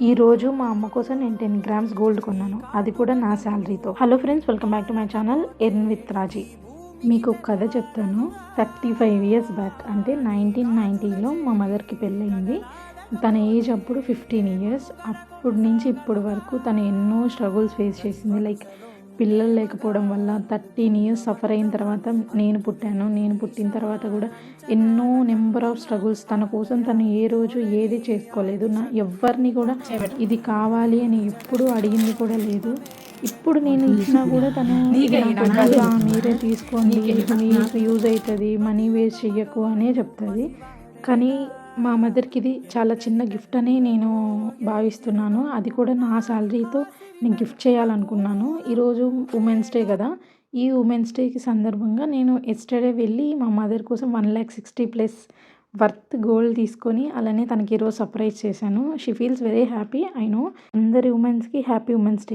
ఈరోజు మా అమ్మ కోసం నేను 10 గ్రామ్స్ గోల్డ్ కొన్నాను, అది కూడా నా శాలరీతో. Hello friends, welcome back to my channel earn with Raji. మీకు ఒక కథ చెప్తాను. 35 ఇయర్స్ బ్యాక్, అంటే 1990లో మా మదర్కి పెళ్ళయింది. తన ఏజ్ అప్పుడు 15 ఇయర్స్. అప్పటి నుంచి ఇప్పటి వరకు తను ఎన్నో స్ట్రగుల్స్ ఫేస్ చేసింది. లైక్ పిల్లలు లేకపోవడం వల్ల 13 ఇయర్స్ సఫర్ అయిన తర్వాత నేను పుట్టిన తర్వాత కూడా ఎన్నో నెంబర్ ఆఫ్ స్ట్రగుల్స్. తన కోసం తను ఏ రోజు ఏది చేసుకోలేదు. ఎవరిని కూడా ఇది కావాలి అని ఎప్పుడు అడిగింది కూడా లేదు. ఇప్పుడు నేను ఇచ్చినా కూడా తను మీరే తీసుకోండి, మీకు యూజ్ అవుతుంది, మనీ వేస్ట్ చెయ్యకు అనే చెప్తుంది. కానీ మా మదర్కి ఇది చాలా చిన్న గిఫ్ట్ అని నేను భావిస్తున్నాను. అది కూడా నా శాలరీతో నేను గిఫ్ట్ చేయాలనుకున్నాను. ఈరోజు ఉమెన్స్ డే కదా, ఈ ఉమెన్స్ డేకి సందర్భంగా నేను ఎస్టర్డే వెళ్ళి మా మదర్ కోసం 1,60,000+ వర్త్ గోల్డ్ తీసుకొని అలానే తనకి ఈరోజు సర్ప్రైజ్ చేశాను. She feels very happy. I know. అందరి ఉమెన్స్కి హ్యాపీ ఉమెన్స్ డే.